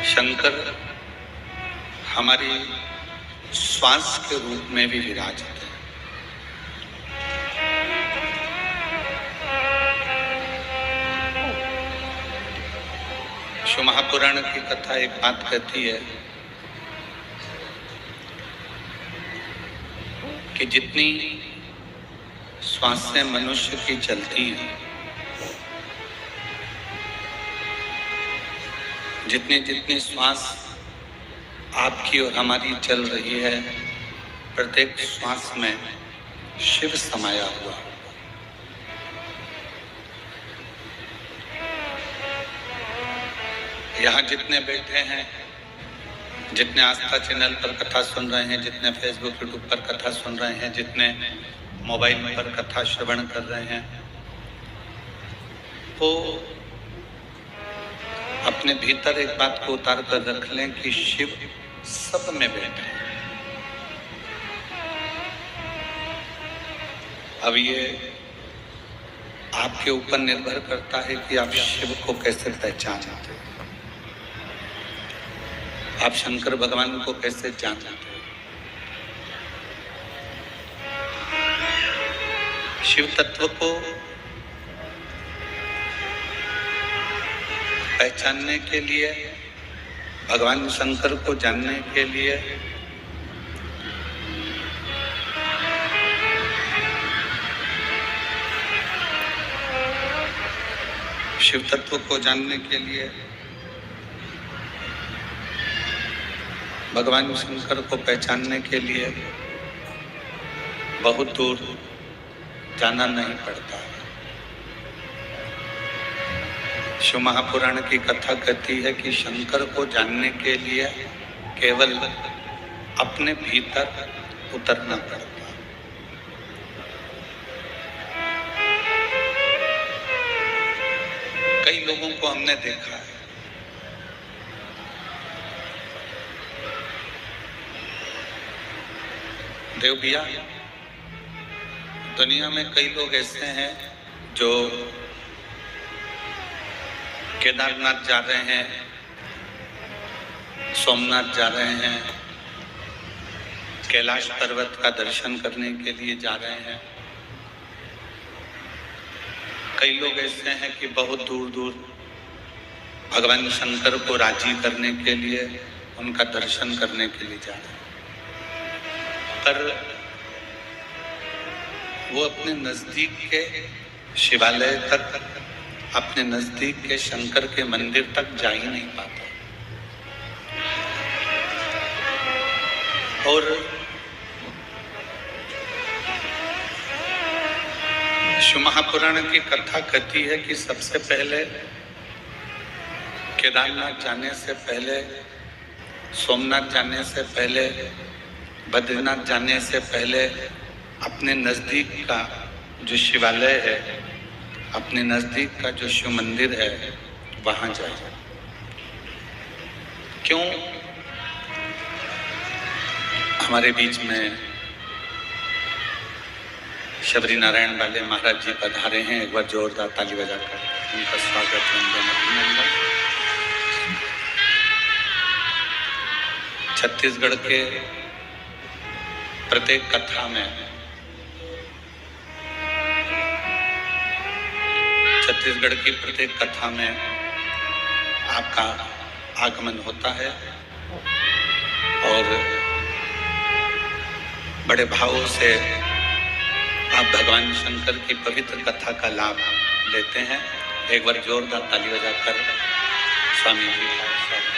शंकर हमारी श्वास के रूप में भी विराजते हैं। शिव महापुराण की कथा एक बात कहती है कि जितनी श्वासें मनुष्य की चलती हैं, जितनी जितनी श्वास आपकी और हमारी चल रही है, प्रत्येक श्वास में शिव समाया हुआ। यहाँ जितने बैठे हैं, जितने आस्था चैनल पर कथा सुन रहे हैं, जितने फेसबुक यूट्यूब पर कथा सुन रहे हैं, जितने मोबाइल पर कथा श्रवण कर रहे हैं, वो अपने भीतर एक बात को उतार कर रख लें कि शिव सब में बैठे हैं। अब ये आपके ऊपर निर्भर करता है कि आप शिव को कैसे पहचानते हैं, आप शंकर भगवान को कैसे जानते हैं। शिव तत्व को पहचानने के लिए, भगवान शंकर को जानने के लिए शिव तत्व को जानने के लिए, भगवान शंकर को पहचानने के लिए बहुत दूर जाना नहीं पड़ता। शिव महापुराण की कथा कहती है कि शंकर को जानने के लिए केवल अपने भीतर उतरना पड़ता। कई लोगों को हमने देखा है, देव भैया, दुनिया में कई लोग ऐसे हैं जो केदारनाथ जा रहे हैं, सोमनाथ जा रहे हैं, कैलाश पर्वत का दर्शन करने के लिए जा रहे हैं। कई लोग ऐसे हैं कि बहुत दूर दूर भगवान शंकर को राजी करने के लिए, उनका दर्शन करने के लिए जा रहे हैं, पर वो अपने नजदीक के शिवालय तक, अपने नजदीक के शंकर के मंदिर तक जा ही नहीं पाता। और शिव महापुराण की कथा कहती है कि सबसे पहले केदारनाथ जाने से पहले, सोमनाथ जाने से पहले, बद्रीनाथ जाने से पहले अपने नजदीक का जो शिवालय है, अपने नजदीक का जो शिव मंदिर है, वहां जाए। क्यों? हमारे बीच में शबरी नारायण वाले महाराज जी पधारे हैं। एक बार जोरदार ताली बजाकर उनका स्वागत है। छत्तीसगढ़ के प्रत्येक कथा में, छत्तीसगढ़ की प्रत्येक कथा में आपका आगमन होता है और बड़े भावों से आप भगवान शंकर की पवित्र कथा का लाभ लेते हैं। एक बार जोरदार ताली बजाकर स्वामी जी का स्वागत।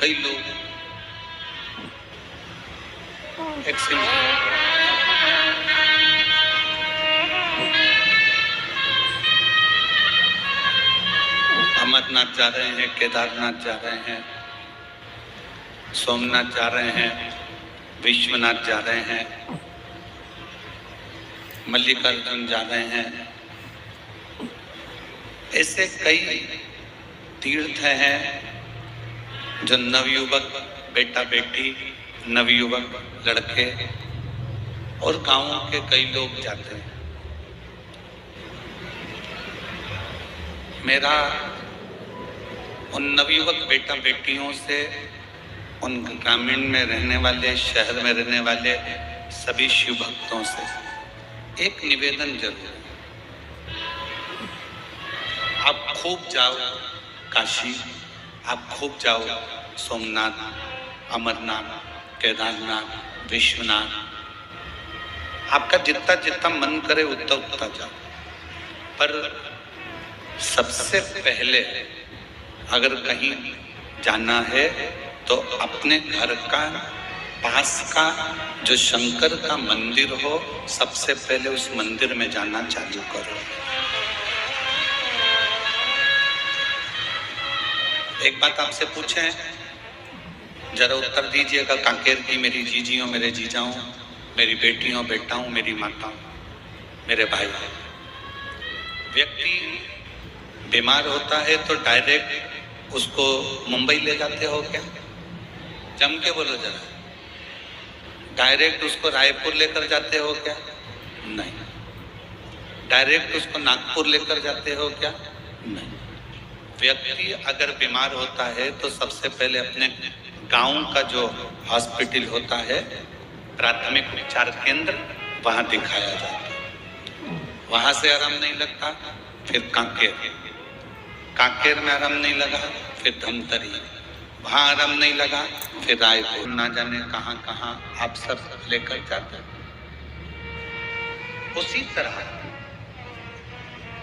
कई लोग अमरनाथ जा रहे हैं, केदारनाथ जा रहे हैं, सोमनाथ जा रहे हैं, विश्वनाथ जा रहे हैं, मल्लिकार्जुन जा रहे हैं। ऐसे कई तीर्थ हैं जो नवयुवक बेटा बेटी, नवयुवक लड़के और गांवों के कई लोग जाते हैं। मेरा उन नवयुवक बेटा बेटियों से, उन ग्रामीण में रहने वाले, शहर में रहने वाले सभी शिव भक्तों से एक निवेदन जरूर है। आप खूब जाओ काशी, आप खूब जाओ सोमनाथ, अमरनाथ, केदारनाथ, विश्वनाथ। आपका जितना जितना मन करे उतना उतना जाओ, पर सबसे पहले अगर कहीं जाना है तो अपने घर का पास का जो शंकर का मंदिर हो, सबसे पहले उस मंदिर में जाना चालू करो। एक बात आपसे पूछें, जरा उत्तर दीजिएगा। कांकेर की मेरी जीजियों, मेरे जीजाओं, मेरी बेटियों, बेटाओं, मेरी माताओं, मेरे भाई, व्यक्ति बीमार होता है तो डायरेक्ट उसको मुंबई ले जाते हो क्या? जम के बोलो जरा। डायरेक्ट उसको रायपुर लेकर जाते हो क्या? नहीं। डायरेक्ट उसको नागपुर लेकर जाते हो क्या? नहीं। व्यक्ति अगर बीमार होता है तो सबसे पहले अपने गांव का जो हॉस्पिटल होता है, प्राथमिक उपचार केंद्र, वहां दिखाया जाता है। वहां से आराम नहीं लगता, फिर कांकेर में आराम नहीं लगा, फिर धमतरी, वहां आराम नहीं लगा, फिर रायपुर, ना जाने कहां कहां आप सब लेकर जाते हैं। उसी तरह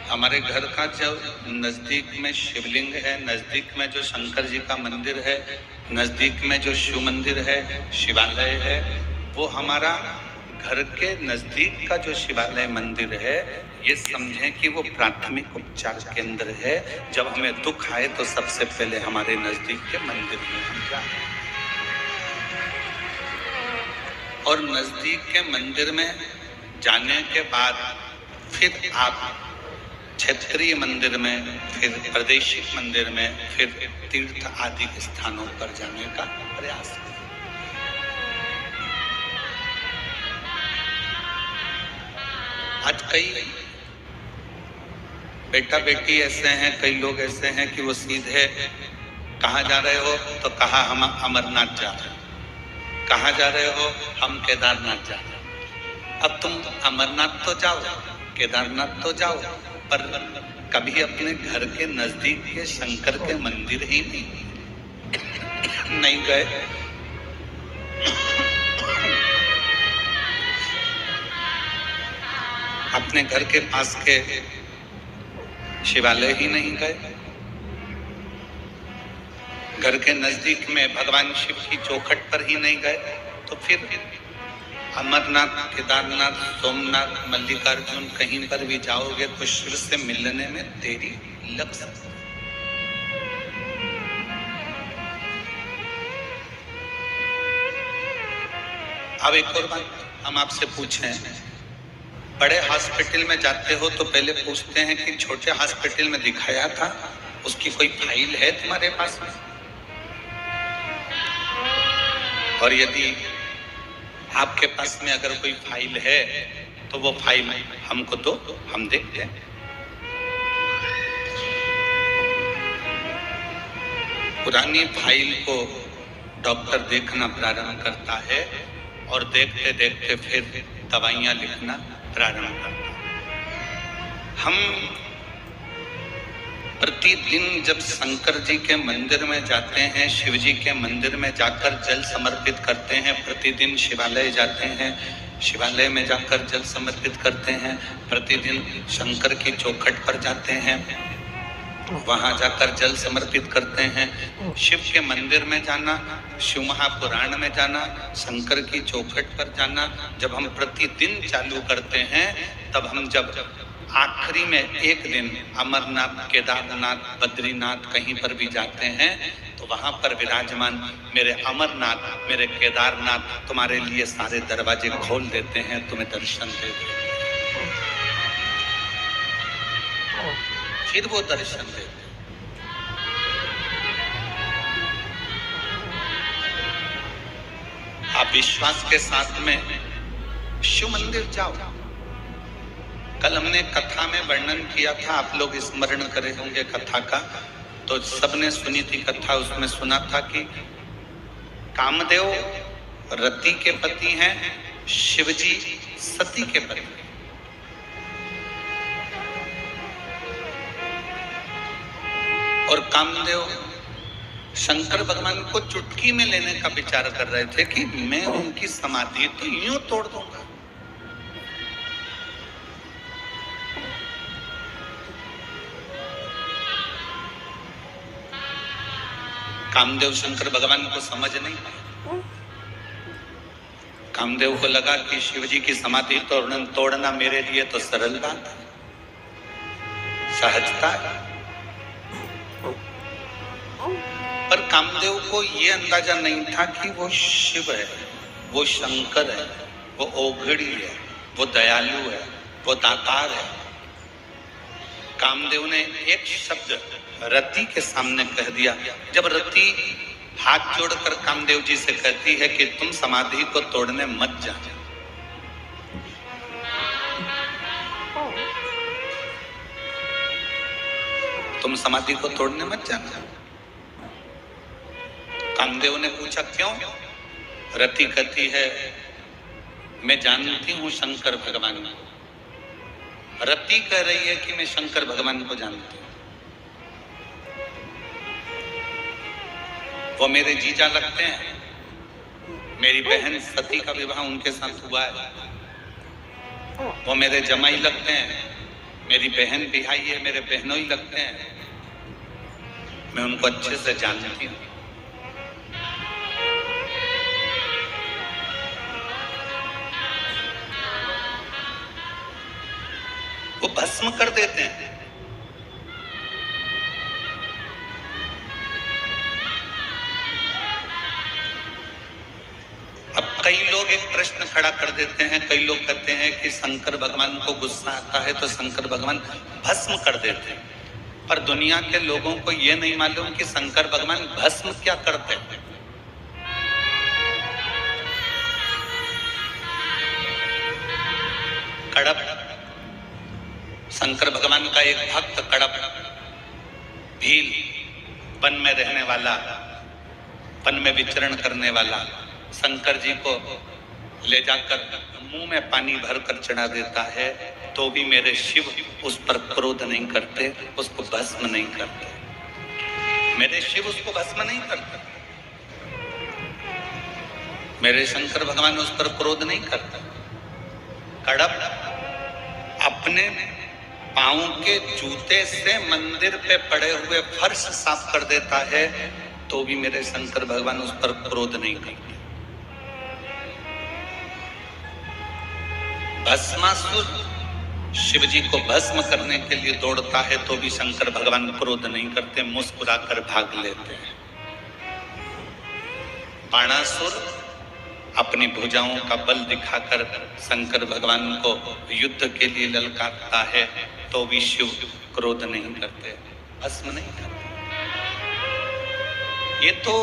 हमारे घर का जो नजदीक में शिवलिंग है, नजदीक में जो शंकर जी का मंदिर है, नजदीक में जो शिव मंदिर है, शिवालय है, वो हमारा घर के नजदीक का जो शिवालय मंदिर है, ये समझें कि वो प्राथमिक उपचार केंद्र है। जब हमें दुख आए तो सबसे पहले हमारे नजदीक के मंदिर में हम जाएं, और नजदीक के मंदिर में जाने के बाद फिर आप क्षेत्रीय मंदिर में, फिर प्रादेशिक मंदिर में, फिर तीर्थ आदि स्थानों पर जाने का प्रयास करें। आज कई बेटा बेटी ऐसे हैं, कई लोग ऐसे हैं कि वो सीधे कहाँ जा रहे हो तो कहा हम अमरनाथ जा रहे हैं, कहाँ जा रहे हो हम केदारनाथ जा रहे हैं। अब तुम अमरनाथ तो जाओ, केदारनाथ तो जाओ, पर कभी अपने घर के नजदीक के शंकर के मंदिर ही नहीं गए। अपने घर के पास के शिवालय ही नहीं गए, घर के नजदीक में भगवान शिव की चौखट पर ही नहीं गए, तो फिर अमरनाथ, केदारनाथ, सोमनाथ, मल्लिकार्जुन कहीं पर भी जाओगे तो शिव से मिलने में देरी लग सकती है। अब एक और बात हम आपसे पूछें, बड़े हॉस्पिटल में जाते हो तो पहले पूछते हैं कि छोटे हॉस्पिटल में दिखाया था, उसकी कोई फाइल है तुम्हारे पास में? और यदि आपके पास में अगर कोई फाइल है तो वो फाइल हमको दो, हम देखते हैं। पुरानी फाइल को डॉक्टर देखना प्रारंभ करता है और देखते देखते फिर दवाइयां लिखना प्रारंभ करता है। हम प्रतिदिन जब शंकर जी के मंदिर में जाते हैं, शिव जी के मंदिर में जाकर जल समर्पित करते हैं, प्रतिदिन शिवालय जाते हैं, शिवालय में जाकर जल समर्पित करते हैं, प्रतिदिन शंकर की चौखट पर जाते हैं, वहां जाकर जल समर्पित करते हैं। शिव के मंदिर में जाना, शिव महापुराण में जाना, शंकर की चौखट पर जाना, जब हम प्रतिदिन चालू करते हैं, तब हम जब आखिरी में एक दिन अमरनाथ, केदारनाथ, बद्रीनाथ कहीं पर भी जाते हैं, तो वहां पर विराजमान मेरे अमरनाथ, मेरे केदारनाथ तुम्हारे लिए सारे दरवाजे खोल देते हैं, तुम्हें दर्शन दे देते हैं। फिर वो दर्शन देते हैं। आप विश्वास के साथ में शिव मंदिर जाओ। कल हमने कथा में वर्णन किया था, आप लोग स्मरण करे होंगे कथा का, तो सबने सुनी थी कथा। उसमें सुना था कि कामदेव रति के पति हैं, शिवजी सती के पति। और कामदेव शंकर भगवान को चुटकी में लेने का विचार कर रहे थे कि मैं उनकी समाधि तो यूं तोड़ दूंगा। कामदेव शंकर भगवान को समझ नहीं पाए। कामदेव को लगा कि शिवजी की समाधि तोड़ना मेरे लिए तो सरल बात है, सहजता है। पर कामदेव को यह अंदाजा नहीं था कि वो शिव है, वो शंकर है, वो ओघड़ी है, वो दयालु है, वो दातार है। कामदेव ने एक शब्द रति के सामने कह दिया। जब रति हाथ जोड़कर कामदेव जी से कहती है कि तुम समाधि को तोड़ने मत जाना, तुम समाधि को तोड़ने मत जाना। कामदेव ने पूछा क्यों? रति कहती है मैं जानती हूं शंकर भगवान को। रति कह रही है कि मैं शंकर भगवान को जानती हूं, वो मेरे जीजा लगते हैं, मेरी बहन सती का विवाह उनके साथ हुआ है, वो मेरे जमाई लगते हैं, मेरी बहन बिहाई है, मेरे बहनोई लगते हैं, मैं उनको अच्छे से जानती हूं। वो भस्म कर देते हैं। अब कई लोग एक प्रश्न खड़ा कर देते हैं, कई लोग कहते हैं कि शंकर भगवान को गुस्सा आता है तो शंकर भगवान भस्म कर देते हैं। पर दुनिया के लोगों को यह नहीं मालूम कि शंकर भगवान भस्म क्या करते हैं। कड़प, शंकर भगवान का एक भक्त कड़प भील, वन में रहने वाला, वन में विचरण करने वाला, शंकर जी को ले जाकर मुंह में पानी भरकर चढ़ा देता है, तो भी मेरे शिव उस पर क्रोध नहीं करते, उसको भस्म नहीं करते। मेरे शिव उसको भस्म नहीं करते, मेरे शंकर भगवान उस पर क्रोध नहीं करते। कड़प अपने पांव के जूते से मंदिर पे पड़े हुए फर्श साफ कर देता है, तो भी मेरे शंकर भगवान उस पर क्रोध नहीं करते। भस्मासुर शिवजी को भस्म करने के लिए दौड़ता है, तो भी शंकर भगवान क्रोध नहीं करते, मुस्कुराकर भाग लेते हैं। बाणासुर अपनी भुजाओं का बल दिखाकर शंकर भगवान को युद्ध के लिए ललकारता है, तो भी शिव क्रोध नहीं करते, भस्म नहीं करते। ये तो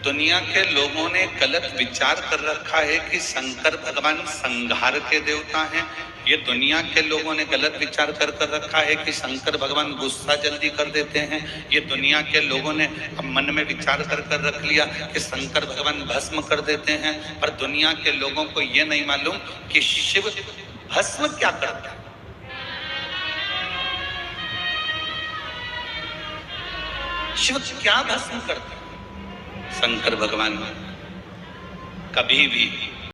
दुनिया के लोगों ने गलत विचार कर रखा है कि शंकर भगवान संहार के देवता हैं। ये दुनिया के लोगों ने गलत विचार कर रखा है कि शंकर भगवान गुस्सा जल्दी कर देते हैं। ये दुनिया के लोगों ने मन में विचार कर रख लिया कि शंकर भगवान भस्म कर देते हैं। पर दुनिया के लोगों को ये नहीं मालूम कि शिव भस्म क्या करता है। शिव क्या भस्म करता है? शंकर भगवान कभी भी